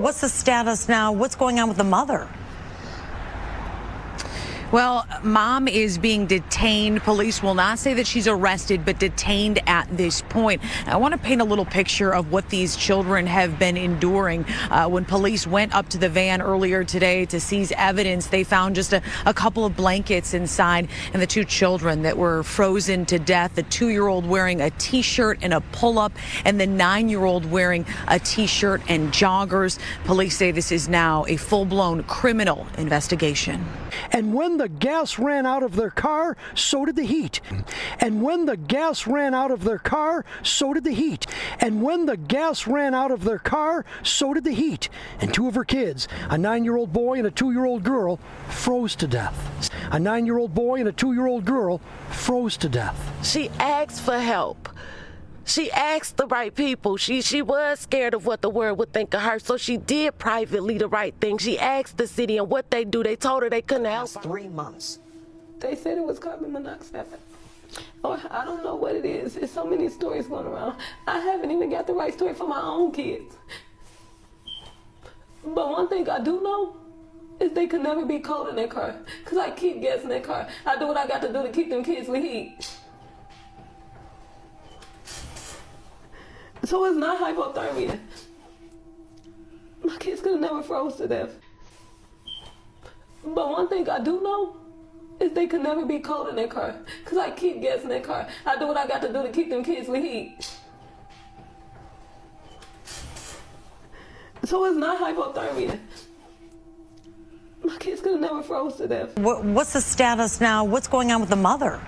What's the status now? What's going on with the mother? Well, mom is being detained. Police will not say that she's arrested, but detained at this point. I want to paint a little picture of what these children have been enduring. When police went up to the van earlier today to seize evidence, they found just a couple of blankets inside and the two children that were frozen to death. The 2-year-old wearing a T-shirt and a pull-up, and the 9-year-old wearing a T-shirt and joggers. Police say this is now a full-blown criminal investigation. And when the gas ran out of their car, so did the heat. And when the gas ran out of their car, so did the heat. And when the gas ran out of their car, so did the heat. And 2 of her kids, a 9-year-old boy and a 2-year-old girl, froze to death. A 9-year-old boy and a 2-year-old girl froze to death. She asked for help. She asked the right people. She was scared of what the world would think of her, so she did privately the right thing. She asked the city, and what they do, they told her they couldn't help her. 3 months. They said it was carbon monoxide. Or I don't know what it is. There's so many stories going around. I haven't even got the right story for my own kids. But one thing I do know is they could never be cold in their car, because I keep gas in their car. I do what I got to do to keep them kids with heat. So it's not hypothermia. My kids could have never froze to death. But one thing I do know is they could never be cold in their car, because I keep gas in their car. I do what I got to do to keep them kids with heat. So it's not hypothermia. My kids could have never froze to death. What's the status now? What's going on with the mother?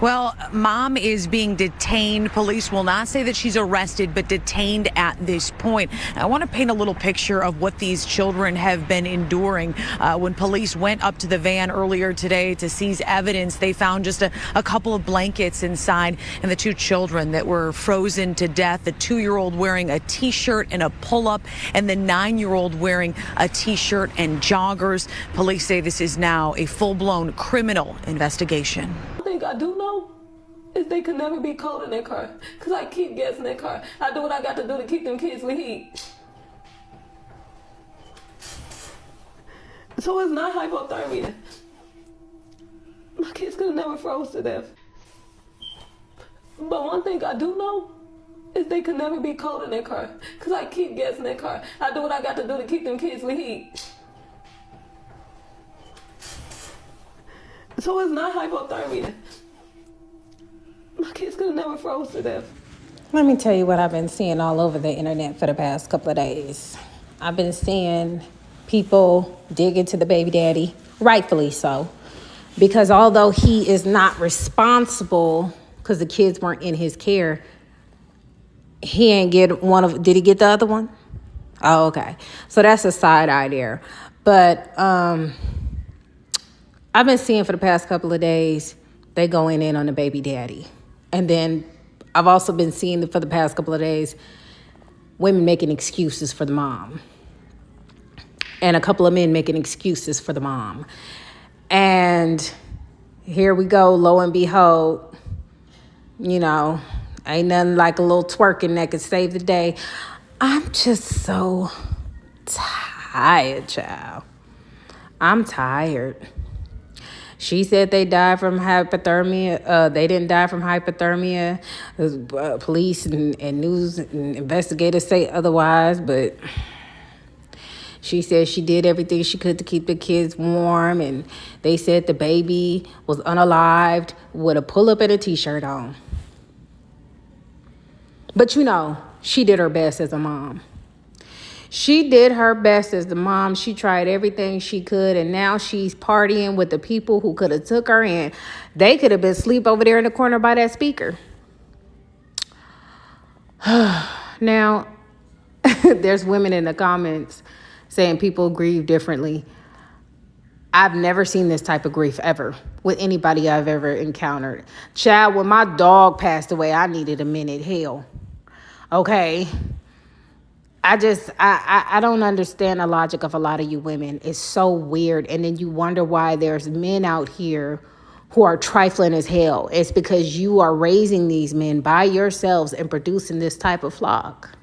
Well, mom is being detained. Police will not say that she's arrested, but detained at this point. I want to paint a little picture of what these children have been enduring. When police went up to the van earlier today to seize evidence, they found just a couple of blankets inside and the two children that were frozen to death. The 2-year-old wearing a T-shirt and a pull-up, and the 9-year-old wearing a T-shirt and joggers. Police say this is now a full-blown criminal investigation. One thing I do know is they could never be cold in their car, because I keep gas in their car. I do what I got to do to keep them kids with heat. So it's not hypothermia. My kids could have never froze to death. But one thing I do know is they could never be cold in their car, because I keep gas in their car. I do what I got to do to keep them kids with heat. So it's not hypothermia. My kids could have never froze to death. Let me tell you what I've been seeing all over the internet for the past couple of days. I've been seeing people dig into the baby daddy, rightfully so, because although he is not responsible because the kids weren't in his care, he ain't get one of, did he get the other one? Oh, okay. So that's a side eye there. But I've been seeing for the past couple of days, they going in on the baby daddy. And then I've also been seeing for the past couple of days, women making excuses for the mom. And a couple of men making excuses for the mom. And here we go, lo and behold, you know, Ain't nothing like a little twerking that could save the day. I'm just so tired, child. I'm tired. She said they died from hypothermia. They didn't die from hypothermia. Police and news and investigators say otherwise, but she said she did everything she could to keep the kids warm, and they said the baby was unalived with a pull-up and a T-shirt on. But you know, she did her best as a mom. She did her best as the mom. She tried everything she could, and now she's partying with the people who could have took her in. They could have been asleep over there in the corner by that speaker. Now, there's women in the comments saying people grieve differently. I've never seen this type of grief ever with anybody I've ever encountered. Child, when my dog passed away, I needed a minute. Hell. Okay. I don't understand the logic of a lot of you women. It's so weird. And then you wonder why there's men out here who are trifling as hell. It's because you are raising these men by yourselves and producing this type of flock.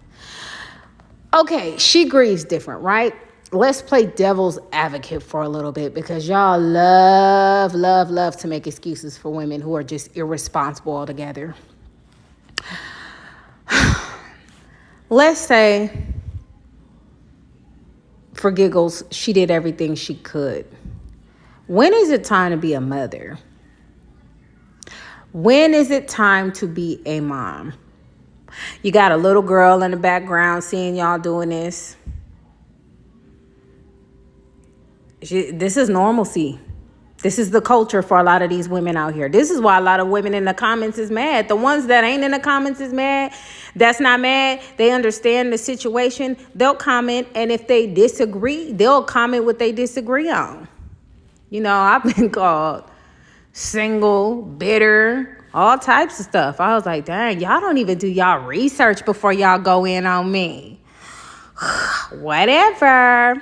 Okay, she grieves different, right? Let's play devil's advocate for a little bit, because y'all love to make excuses for women who are just irresponsible altogether. Let's say, for giggles, she did everything she could. When is it time to be a mother? When is it time to be a mom? You got a little girl in the background seeing y'all doing this. This is normalcy. This is the culture for a lot of these women out here. This is why a lot of women in the comments is mad. The ones that ain't in the comments is mad. That's not mad. They understand the situation. They'll comment, and if they disagree, they'll comment what they disagree on. You know, I've been called single, bitter, all types of stuff. I was like, dang, y'all don't even do y'all research before y'all go in on me. Whatever.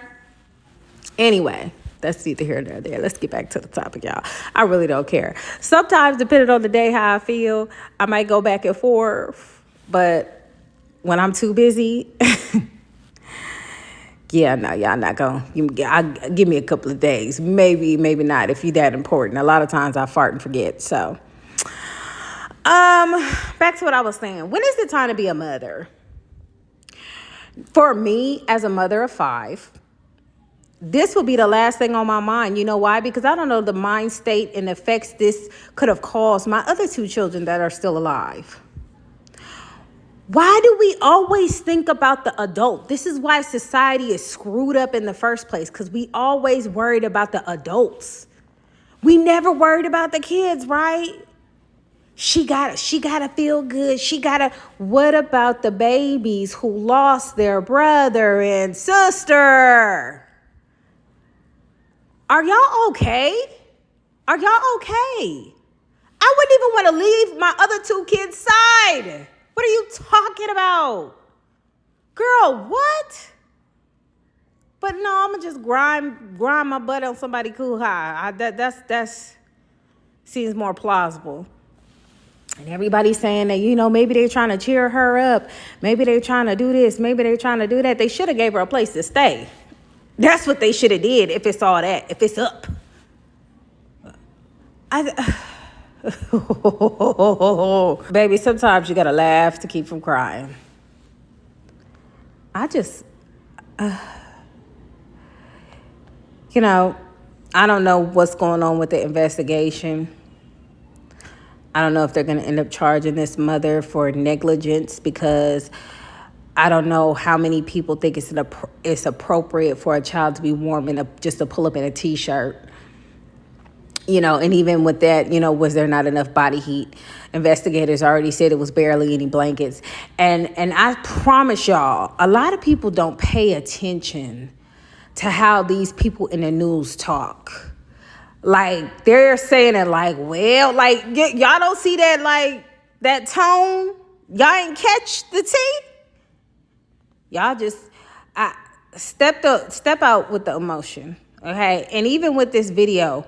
Anyway, that's neither here nor there. Let's get back to the topic, y'all. I really don't care. Sometimes, depending on the day, how I feel, I might go back and forth. But when I'm too busy, yeah, no, y'all not going to give me a couple of days. Maybe not, if you're that important. A lot of times I fart and forget. So, back to what I was saying. When is it time to be a mother? For me, as a mother of 5, this would be the last thing on my mind. You know why? Because I don't know the mind state and effects this could have caused my other 2 children that are still alive. Why do we always think about the adult? This is why society is screwed up in the first place, because we always worried about the adults. We never worried about the kids, right? She gotta feel good. What about the babies who lost their brother and sister? Are y'all okay? Are y'all okay? I wouldn't even want to leave my other 2 kids' side. What are you talking about? Girl, what? But no, I'm going to just grind my butt on somebody cool high. That's seems more plausible. And everybody's saying that, you know, maybe they're trying to cheer her up. Maybe they're trying to do this. Maybe they're trying to do that. They should have gave her a place to stay. That's what they should have did if it's all that, if it's up. Baby, sometimes you got to laugh to keep from crying. You know, I don't know what's going on with the investigation. I don't know if they're going to end up charging this mother for negligence, because I don't know how many people think it's appropriate for a child to be warm in just to pull up in a T-shirt. You know, and even with that, you know, was there not enough body heat? Investigators already said it was barely any blankets. And I promise y'all, a lot of people don't pay attention to how these people in the news talk. Like, they're saying it like, well, like, y'all don't see that, like, that tone? Y'all ain't catch the tea? Y'all just step out with the emotion, okay? And even with this video,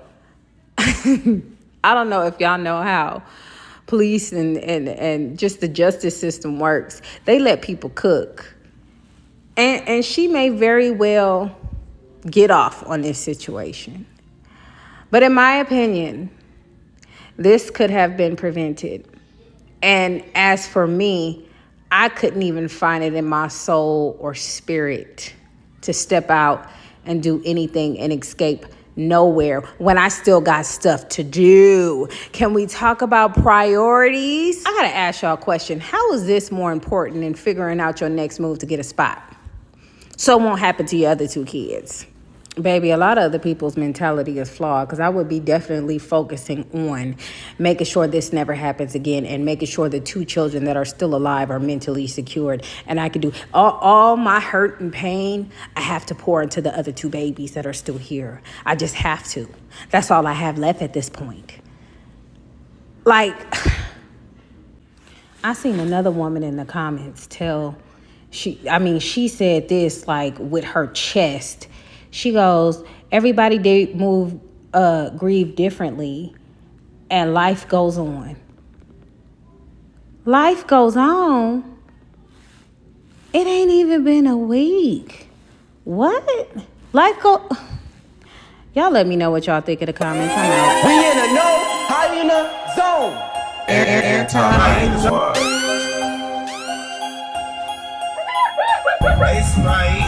I don't know if y'all know how, police and just the justice system works. They let people cook. And she may very well get off on this situation. But in my opinion, this could have been prevented. And as for me, I couldn't even find it in my soul or spirit to step out and do anything and escape nowhere when I still got stuff to do. Can we talk about priorities? I gotta ask y'all a question. How is this more important than figuring out your next move to get a spot so it won't happen to your other two kids? Baby, a lot of other people's mentality is flawed, because I would be definitely focusing on making sure this never happens again and making sure the two children that are still alive are mentally secured. And I could do all my hurt and pain, I have to pour into the other two babies that are still here. I just have to. That's all I have left at this point. Like, I seen another woman in the comments she said this like with her chest. She goes, everybody did grieve differently, and life goes on. Life goes on? It ain't even been a week. What? Y'all let me know what y'all think in the comments. I'm out. We in a no hyena zone. Anti-hyena zone. Race right.